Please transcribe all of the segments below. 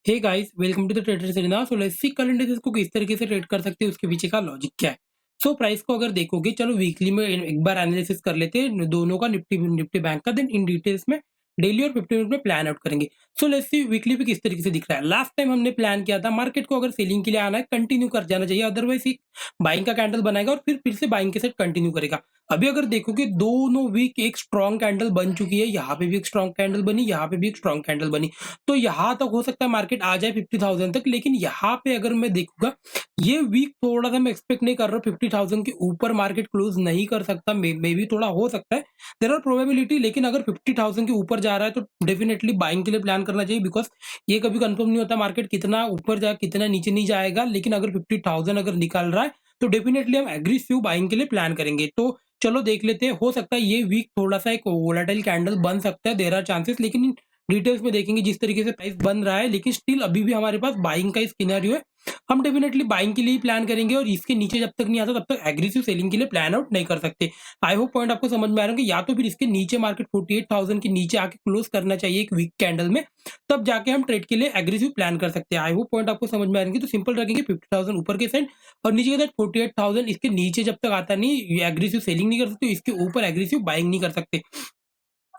Hey guys, welcome to the trader seminar. So let's see कल indices को किस तरीके से ट्रेड कर सकते हैं, उसके पीछे का लॉजिक क्या है। सो प्राइस को अगर देखोगे, चलो वीकली में एक बार एनालिसिस कर लेते हैं दोनों का, निफ्टी निफ्टी बैंक का, देन इन डिटेल्स में डेली और 50 मिनट में प्लान आउट करेंगे। सो लेट्स सी वीकली पे किस तरीके से दिख रहा है। लास्ट टाइम हमने प्लान किया था मार्केट को अगर सेलिंग के लिए आना है कंटिन्यू कर जाना चाहिए, अदरवाइज बाइंग का कैंडल बनाएगा और फिर से बाइंग के साथ कंटिन्यू करेगा। अभी अगर देखोगे दोनों वीक एक स्ट्रॉन्ग कैंडल बन चुकी है, यहाँ पे भी एक स्ट्रॉन्ग कैंडल बनी, यहाँ पे भी एक स्ट्रॉन्ग कैंडल बनी। तो यहाँ तक हो सकता है मार्केट आ जाए 50,000 तक, लेकिन यहाँ पे अगर मैं देखूंगा ये वीक थोड़ा सा मैं एक्सपेक्ट नहीं कर रहा हूँ 50,000 के ऊपर मार्केट क्लोज नहीं कर सकता। मे भी थोड़ा हो सकता है, देर आर प्रोबेबिलिटी, लेकिन अगर 50,000 के ऊपर जा रहा है तो डेफिनेटली बाइंग के लिए प्लान करना चाहिए। बिकॉज ये कभी कंफर्म नहीं होता मार्केट कितना ऊपर जाए कितना नीचे नहीं जाएगा, लेकिन अगर 50,000 अगर निकल रहा है तो डेफिनेटली हम एग्रेसिव बाइंग के लिए प्लान करेंगे। तो चलो देख लेते हैं, हो सकता है ये वीक थोड़ा सा एक वोलेटाइल कैंडल बन सकता है, देर आर चांसेस, लेकिन डिटेल्स में देखेंगे जिस तरीके से प्राइस बन रहा है। लेकिन स्टिल अभी भी हमारे पास बाइंग का सिनेरियो है, हम डेफिनेटली बाइंग के लिए ही प्लान करेंगे और इसके नीचे जब तक नहीं आता तब तक एग्रेसिव सेलिंग के लिए प्लान आउट नहीं कर सकते। आई होप पॉइंट आपको समझ में आ रहा है कि या तो फिर इसके नीचे मार्केट 48,000 के नीचे आके क्लोज करना चाहिए एक वीक कैंडल में, तब जाके हम ट्रेड के लिए एग्रेसिव प्लान कर सकते हैं। आई होप पॉइंट आपको समझ में आ रहा है। तो सिंपल रखेंगे 50,000 ऊपर के साइड और नीचे के साइड 48,000, इसके नीचे जब तक आता नहीं एग्रेसिव सेलिंग नहीं कर सकते, इसके ऊपर एग्रेसिव बाइंग नहीं कर सकते।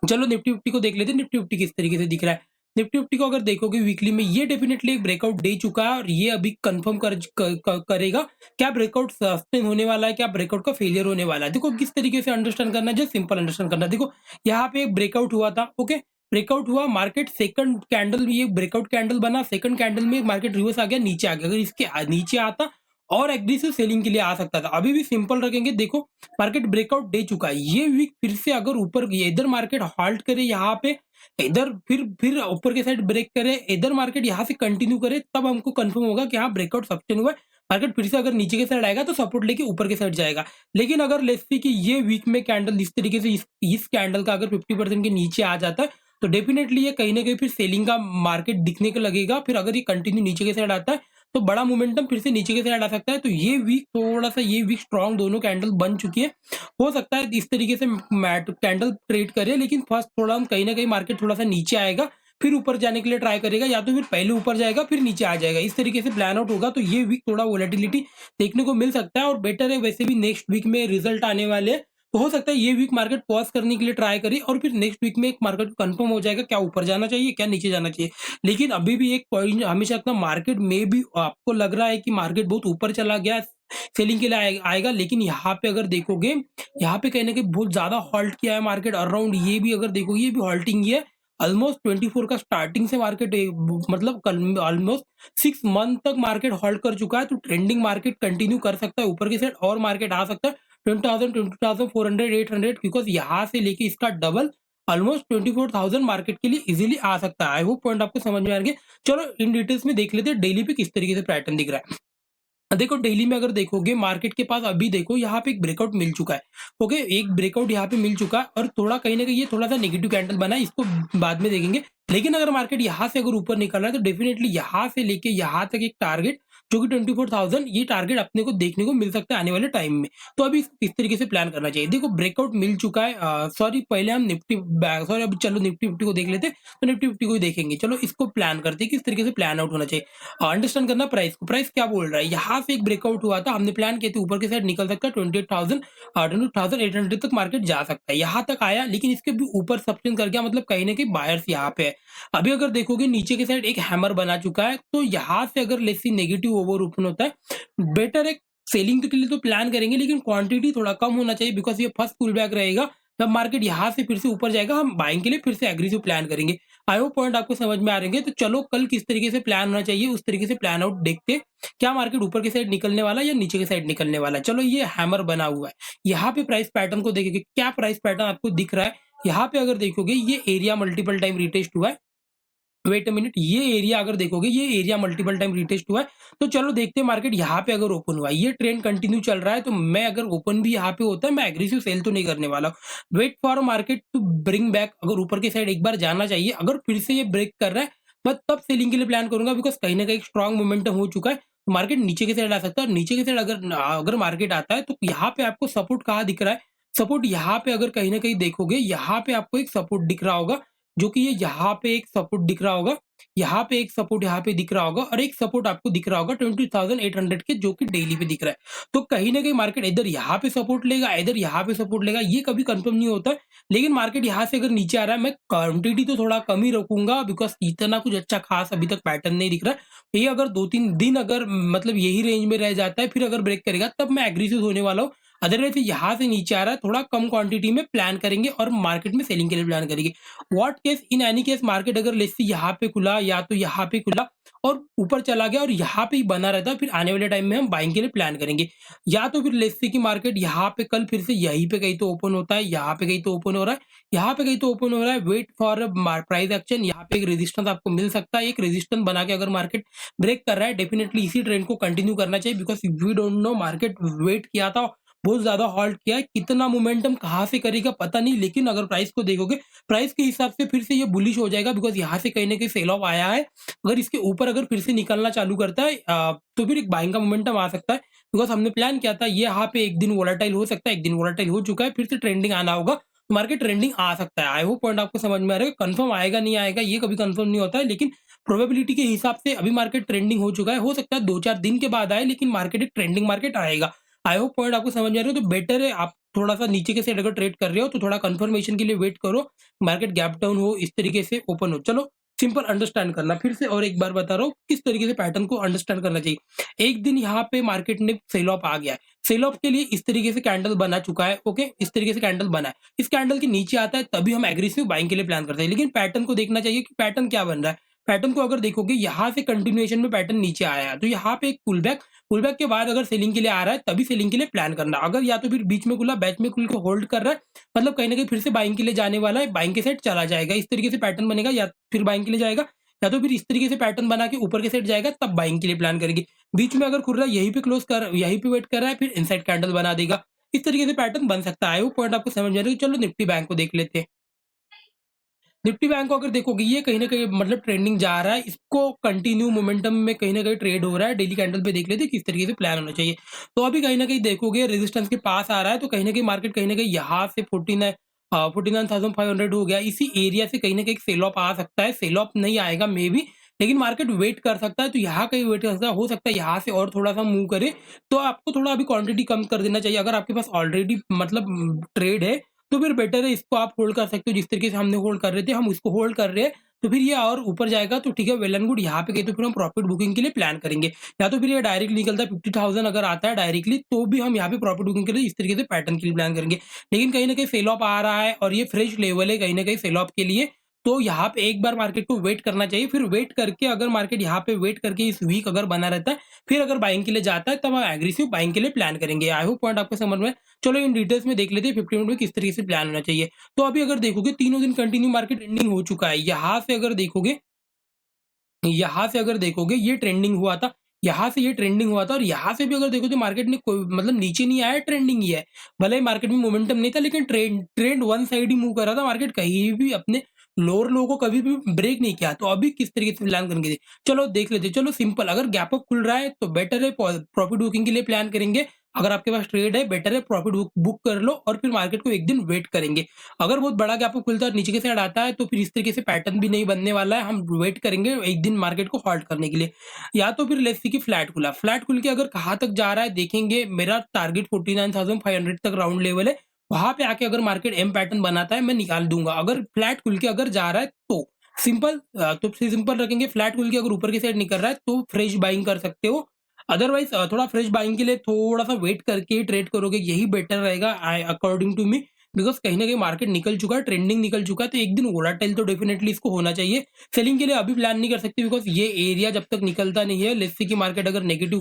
चलो निफ्टी फिफ्टी को देख लेते हैं, निफ्टी फिफ्टी किस तरीके से दिख रहा है। निफ्टी फिफ्टी को अगर देखोगे वीकली में ये डेफिनेटली एक ब्रेकआउट दे चुका है और ये अभी कंफर्म करेगा क्या ब्रेकआउट सस्टेन होने वाला है, क्या ब्रेकआउट का फेलियर होने वाला है। देखो किस तरीके से अंडरस्टैंड करना है, जस्ट सिंपल अंडरस्टैंड करना है। देखो यहाँ पे एक ब्रेकआउट हुआ था, ओके, ब्रेकआउट हुआ, मार्केट सेकंड कैंडल, ये ब्रेकआउट कैंडल बना, सेकंड कैंडल में मार्केट रिवर्स आ गया, नीचे आ गया। अगर इसके नीचे आता और एग्रेसिव सेलिंग के लिए आ सकता था। अभी भी सिंपल रखेंगे, देखो मार्केट ब्रेकआउट दे चुका है, ये वीक फिर से अगर ऊपर इधर मार्केट हॉल्ट करे यहाँ पे, इधर फिर ऊपर के साइड ब्रेक करे, इधर मार्केट यहाँ से कंटिन्यू करे, तब हमको कंफर्म होगा कि हाँ ब्रेकआउट सस्टेन हुआ है। मार्केट फिर से अगर नीचे के साइड आएगा तो सपोर्ट लेके ऊपर के साइड जाएगा। लेकिन अगर लेट्स सी कि ये वीक में कैंडल इस तरीके से इस कैंडल का अगर 50% के नीचे आ जाता है तो डेफिनेटली ये कहीं ना कहीं फिर सेलिंग का मार्केट दिखने को लगेगा। फिर अगर ये कंटिन्यू नीचे के साइड आता है तो बड़ा मोमेंटम फिर से नीचे के साइड आ सकता है। तो ये वीक थोड़ा सा, ये वीक स्ट्रॉन्ग दोनों कैंडल बन चुकी है, हो सकता है इस तरीके से मैट कैंडल ट्रेड करे। लेकिन फर्स्ट थोड़ा हम कहीं ना कहीं मार्केट थोड़ा सा नीचे आएगा, फिर ऊपर जाने के लिए ट्राई करेगा, या तो फिर पहले ऊपर जाएगा फिर नीचे आ जाएगा, इस तरीके से प्लान आउट होगा। तो ये वीक थोड़ा वोलेटिलिटी देखने को मिल सकता है और बेटर है। वैसे भी नेक्स्ट वीक में रिजल्ट आने वाले हैं, तो हो सकता है ये वीक मार्केट पॉज करने के लिए ट्राई करे और फिर नेक्स्ट वीक में एक मार्केट कंफर्म हो जाएगा क्या ऊपर जाना चाहिए क्या नीचे जाना चाहिए। लेकिन अभी भी एक पॉइंट हमेशा रखना, मार्केट में भी आपको लग रहा है कि मार्केट बहुत ऊपर चला गया, सेलिंग के लिए आएगा, लेकिन यहाँ पे अगर देखोगे, यहाँ पे कहीं ना कहीं बहुत ज्यादा हॉल्ट किया है मार्केट अराउंड। ये भी अगर देखोगे ये भी हॉल्टिंग ही है, ऑलमोस्ट 24 का स्टार्टिंग से मार्केट मतलब ऑलमोस्ट 6 मंथ तक मार्केट होल्ड कर चुका है। तो ट्रेंडिंग मार्केट कंटिन्यू कर सकता है ऊपर की साइड और मार्केट आ सकता है 20,000, 20,400, 800, बिकॉज यहाँ से लेके इसका डबल ऑलमोस्ट 24,000 मार्केट के लिए इजीली आ सकता है। आई होप पॉइंट आपको समझ में आ गया। चलो इन डिटेल्स में देख लेते हैं डेली पे किस तरीके से पैटर्न दिख रहा है। देखो डेली में अगर देखोगे मार्केट के पास अभी देखो यहाँ पे एक ब्रेकआउट मिल चुका है, ओके, एक ब्रेकआउट यहाँ पे मिल चुका है और थोड़ा कहीं ना कहीं ये थोड़ा सा नेगेटिव कैंडल बना है, इसको बाद में देखेंगे। लेकिन अगर मार्केट यहाँ से अगर ऊपर निकल रहा है तो डेफिनेटली यहाँ से लेके यहाँ तक एक टारगेट जो कि 24,000, ये टारगेट अपने को देखने को मिल सकता है आने वाले टाइम में। तो अभी इसको किस तरीके से प्लान करना चाहिए, देखो ब्रेकआउट मिल चुका है। सॉरी पहले हम निफ्टी सॉरी अभी चलो निफ्टी फिफ्टी को देख लेते हैं, तो निफ्टी फिफ्टी को ही देखेंगे। चलो इसको प्लान करते हैं किस तरीके से प्लान आउट होना चाहिए। अंडरस्टैंड करना प्राइस को, प्राइस क्या बोल रहा है। यहाँ से एक ब्रेकआउट हुआ था, हमने प्लान किया था ऊपर के साइड निकल सकता है 28,000, 28,800 तक मार्केट जा सकता है। यहाँ तक आया लेकिन इसके भी ऊपर सस्टेन कर गया, मतलब कहीं ना कहीं बायर्स यहाँ पे है। अभी अगर देखोगे नीचे के साइड एक हैमर बना चुका है, तो यहाँ से अगर let's see negative over open होता है, बेटर है सेलिंग के लिए तो प्लान करेंगे, लेकिन क्वांटिटी थोड़ा कम होना चाहिए बिकॉज ये फर्स्ट पुल बैक रहेगा। जब मार्केट यहाँ से फिर से ऊपर जाएगा हम बाइंग के लिए फिर से एग्रेसिव प्लान करेंगे। आई होप पॉइंट आपको समझ में आ रहे हैं। तो चलो कल किस तरीके से प्लान होना चाहिए उस तरीके से प्लान आउट देखते हैं, क्या मार्केट ऊपर की साइड निकलने वाला है या नीचे की साइड निकलने वाला है। चलो ये हैमर बना हुआ है, यहाँ पे प्राइस पैटर्न को देखेंगे, क्या प्राइस पैटर्न आपको दिख रहा है। यहाँ पे अगर देखोगे ये एरिया मल्टीपल टाइम रिटेस्ट हुआ है, वेट अ मिनट, ये एरिया अगर देखोगे ये एरिया मल्टीपल टाइम रिटेस्ट हुआ है। तो चलो देखते हैं मार्केट यहाँ पे अगर ओपन हुआ, ये ट्रेंड कंटिन्यू चल रहा है, तो मैं अगर ओपन भी यहाँ पे होता है मैं एग्रेसिव सेल तो नहीं करने वाला हूँ। Wait for market to bring back, अगर ऊपर की साइड एक बार जाना चाहिए, अगर फिर से ये ब्रेक कर रहा है मैं तब सेलिंग के लिए प्लान करूंगा, बिकॉज कहीं ना कहीं स्ट्रॉन्ग मोमेंटम हो चुका है। तो मार्केट नीचे की साइड आ सकता है, और नीचे की साइड अगर अगर मार्केट आता है तो यहाँ पे आपको सपोर्ट कहाँ दिख रहा है। सपोर्ट यहाँ पे अगर कहीं ना कहीं देखोगे, यहाँ पे आपको एक सपोर्ट दिख रहा होगा जो कि ये यहाँ पे एक सपोर्ट दिख रहा होगा, यहाँ पे एक सपोर्ट यहाँ पे दिख रहा होगा और एक सपोर्ट आपको दिख रहा होगा 20,800 के, जो कि डेली पे दिख रहा है। तो कहीं न कहीं मार्केट इधर यहाँ पे सपोर्ट लेगा, इधर यहाँ पे सपोर्ट लेगा, ये कभी कंफर्म नहीं होता है। लेकिन मार्केट यहाँ से अगर नीचे आ रहा है, मैं क्वांटिटी तो थोड़ा कम ही रखूँगा, बिकॉज़ इतना कुछ अच्छा खास अभी तक पैटर्न नहीं दिख रहा है। ये अगर 2-3 दिन अगर मतलब यही रेंज में रह जाता है, फिर अगर ब्रेक करेगा तब मैं एग्रेसिव होने वाला हूँ। अदरवाइज़ यहाँ से नीचे आ रहा है, थोड़ा कम क्वांटिटी में प्लान करेंगे और मार्केट में सेलिंग के लिए प्लान करेंगे। What case in any case market अगर लेट्स से यहाँ पे खुला या तो यहाँ पे खुला और ऊपर चला गया और यहाँ पे ही बना रहता है, फिर आने वाले टाइम में हम बाइंग के लिए प्लान करेंगे। या तो फिर लेट्स से कि मार्केट यहाँ पे कल फिर से यहीं पे कहीं तो ओपन होता है, यहाँ पे कहीं तो ओपन हो रहा है, यहाँ पे कहीं तो ओपन हो रहा है, वेट फॉर प्राइस एक्शन, यहाँ पे एक रेजिस्टेंस आपको मिल सकता है। एक रेजिस्टेंस बना के अगर मार्केट ब्रेक कर रहा है, डेफिनिटली इसी ट्रेंड को कंटिन्यू करना चाहिए, because we don't know market wait किया था, बहुत ज़्यादा हॉल्ट किया है, कितना मोमेंटम कहाँ से करेगा पता नहीं, लेकिन अगर प्राइस को देखोगे, प्राइस के हिसाब से फिर से ये बुलिश हो जाएगा, बिकॉज़ यहाँ से कहीं न कहीं सेल ऑफ आया है। अगर इसके ऊपर अगर फिर से निकलना चालू करता है तो फिर एक बाइंग का मोमेंटम आ सकता है, बिकॉज़ हमने प्लान किया था ये यहाँ पे एक दिन वोलेटाइल हो सकता है, एक दिन वोलेटाइल हो चुका है, फिर से ट्रेंडिंग आना होगा, मार्केट ट्रेंडिंग आ सकता है। आई होप पॉइंट आपको समझ में आ रहा है। कंफर्म आएगा नहीं आएगा ये कभी कंफर्म नहीं होता है, लेकिन प्रोबेबिलिटी के हिसाब से अभी मार्केट ट्रेंडिंग हो चुका है, हो सकता है 2-4 दिन के बाद आए, लेकिन मार्केट एक ट्रेंडिंग मार्केट आएगा। आई होप पॉइंट आपको समझ में आ रहा है, तो बेटर है आप थोड़ा-सा नीचे के साइड अगर ट्रेड कर रहे हो तो थोड़ा कंफर्मेशन के लिए वेट करो, मार्केट गैप डाउन हो, इस तरीके से ओपन हो। चलो सिंपल अंडरस्टैंड करना, फिर से और एक बार बता रहा हूँ किस तरीके से पैटर्न को अंडरस्टैंड करना चाहिए। एक दिन यहाँ पे मार्केट ने सेल ऑफ आ गया है, सेल ऑफ के लिए इस तरीके से कैंडल बना चुका है, ओके? इस तरीके से कैंडल बना है। इस कैंडल के नीचे आता है तभी हम एग्रेसिव बाइंग के लिए प्लान करते हैं, लेकिन पैटर्न को देखना चाहिए कि पैटर्न क्या बन रहा है। पैटर्न को अगर देखोगे यहाँ से कंटिन्यूएशन में पैटर्न नीचे आया है, तो यहाँ पे एक पुलबैक के बाद अगर सेलिंग के लिए आ रहा है तभी सेलिंग के लिए प्लान करना। अगर या तो फिर बीच में खुला, बैच में खुल के होल्ड कर रहा है, मतलब कहीं न कहीं फिर से बाइंग के लिए जाने वाला है, बाइंग के साइड चला जाएगा। इस तरीके से पैटर्न बनेगा, या फिर बाइंग के लिए जाएगा, या तो फिर इस तरीके से पैटर्न बना के ऊपर के साइड जाएगा, तब बाइंग के लिए प्लान करेंगे। बीच में अगर खुल रहा है, यहीं पे वेट कर रहा है, फिर इनसाइड कैंडल बना देगा। इस तरीके से पैटर्न बन सकता है। आई होप पॉइंट आपको समझ में आ रहा है। चलो निफ्टी बैंक को देख लेते हैं। निफ्टी बैंक को अगर देखोगे, ये कहीं न कहीं मतलब ट्रेंडिंग जा रहा है, इसको कंटिन्यू मोमेंटम में कहीं न कहीं ट्रेड हो रहा है। डेली कैंडल पे देख लेते हैं किस तरीके से प्लान होना चाहिए। तो अभी कहीं न कहीं देखोगे रेजिस्टेंस के पास आ रहा है, तो कहीं न कहीं मार्केट कहीं न कहीं यहाँ से 49,500 हो गया। इसी एरिया से कहीं न कहीं सेल ऑफ आ सकता है, सेल ऑफ नहीं आएगा मे बी, लेकिन मार्केट वेट कर सकता है, तो यहाँ कहीं वेट कर सकता है, हो सकता है यहाँ से और थोड़ा-सा मूव करे, तो आपको थोड़ा अभी क्वांटिटी कम कर देना चाहिए। अगर आपके पास ऑलरेडी मतलब ट्रेड है, तो फिर बेटर है इसको आप होल्ड कर सकते हो, जिस तरीके से हमने होल्ड कर रहे थे, हम इसको होल्ड कर रहे हैं, तो फिर ये और ऊपर जाएगा तो ठीक है, वेल एंड गुड। यहाँ पे गए तो फिर हम प्रॉफिट बुकिंग के लिए प्लान करेंगे, या तो फिर ये डायरेक्ट निकलता है 50,000 अगर आता है डायरेक्टली, तो भी हम यहाँ पे प्रॉफिट बुकिंग के लिए इस तरीके से पैटर्न के लिए प्लान करेंगे। लेकिन कहीं न कहीं सेल ऑफ आ रहा है और ये फ्रेश लेवल है कहीं न कहीं सेल ऑफ के लिए, तो यहाँ पे एक बार मार्केट को वेट करना चाहिए। फिर वेट करके अगर मार्केट यहाँ पे वेट करके इस वीक अगर बना रहता है, फिर अगर बाइंग के लिए जाता है, तब हम एग्रेसिव बाइंग के लिए प्लान करेंगे। आई होप पॉइंट आपको समझ में आए। चलो इन डिटेल्स में देख लेते हैं 50 मिनट में किस तरीके से प्लान होना चाहिए। तो अभी अगर देखोगे तीनों दिन कंटिन्यू मार्केट ट्रेंडिंग हो चुका है। यहाँ से अगर देखोगे ये ट्रेंडिंग हुआ था, यहाँ से ये ट्रेंडिंग हुआ था और यहाँ से भी अगर देखो तो मार्केट ने कोई मतलब नीचे नहीं आया, ट्रेंडिंग ही है। भले ही मार्केट में मोमेंटम नहीं था, लेकिन ट्रेंड ट्रेंड वन साइड ही मूव कर रहा था। मार्केट कहीं भी अपने लोअर लो को कभी भी ब्रेक नहीं किया। तो अभी किस तरीके से प्लान करेंगे? चलो देख लेते हैं। चलो सिंपल, अगर गैप अप खुल रहा है तो बेटर है प्रॉफिट बुकिंग के लिए प्लान करेंगे। अगर आपके पास ट्रेड है, बेटर है प्रॉफिट बुक बुक कर लो और फिर मार्केट को एक दिन वेट करेंगे। अगर बहुत बड़ा गैप अप खुलता है और नीचे के साइड आता है, तो फिर इस तरीके से पैटर्न भी नहीं बनने वाला है। हम वेट करेंगे एक दिन मार्केट को होल्ड करने के लिए। या तो फिर लेट्स सी कि फ्लैट खुल के अगर कहाँ तक जा रहा है देखेंगे। मेरा टारगेट 49,500 तक राउंड लेवल है। वहाँ पे आके अगर मार्केट एम पैटर्न बनाता है, मैं निकाल दूँगा। अगर फ्लैट खुल के अगर जा रहा है तो सिंपल रखेंगे। फ्लैट खुल के अगर ऊपर की साइड निकल रहा है तो फ्रेश बाइंग कर सकते हो। अदरवाइज़ थोड़ा फ्रेश बाइंग के लिए थोड़ा-सा वेट करके ट्रेड करोगे, यही बेटर रहेगा अकॉर्डिंग टू मी। बिकॉज़ कहीं न कहीं मार्केट निकल चुका है, ट्रेंडिंग निकल चुका है, तो एक दिन वोलेटाइल तो डेफिनिटली इसको होना चाहिए। सेलिंग के लिए अभी प्लान नहीं कर सकते, बिकॉज़ ये एरिया जब तक निकलता नहीं है, लेट्स से कि मार्केट अगर नेगेटिव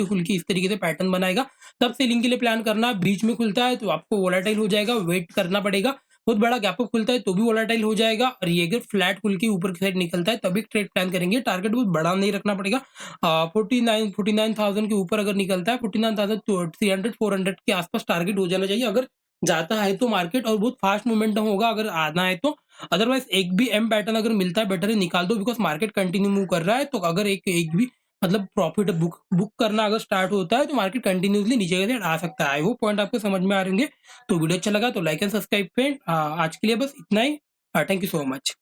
खुल के इस तरीके से पैटर्न बनाएगा, तब सेलिंग के लिए प्लान करना। बीच में खुलता है तो आपको वोलेटाइल हो जाएगा, वेट करना पड़ेगा। बहुत बड़ा गैप अप खुलता है तो भी वोलेटाइल हो जाएगा, और ये अगर फ्लैट खुल के ऊपर की साइड निकलता है तभी ट्रेड प्लान करेंगे। टारगेट बहुत बड़ा नहीं रखना पड़ेगा। 49,000 के ऊपर अगर निकलता है, 49,300 400 के आसपास टारगेट हो जाना चाहिए अगर जाता है तो मार्केट, और बहुत फास्ट मोमेंटम होगा अगर आना है तो। अदरवाइज एक भी एम पैटर्न अगर मिलता है, बेटर है निकाल दो, बिकॉज मार्केट कंटिन्यू मूव कर रहा है। तो अगर एक एक भी मतलब प्रॉफिट बुक बुक करना अगर स्टार्ट होता है, तो मार्केट कंटिन्यूअसली नीचे की साइड आ सकता है। वो पॉइंट आपको समझ में आ रहे होंगे। तो वीडियो अच्छा लगा तो लाइक एंड सब्सक्राइब फ्रेंड। आज के लिए बस इतना ही। Thank you so much.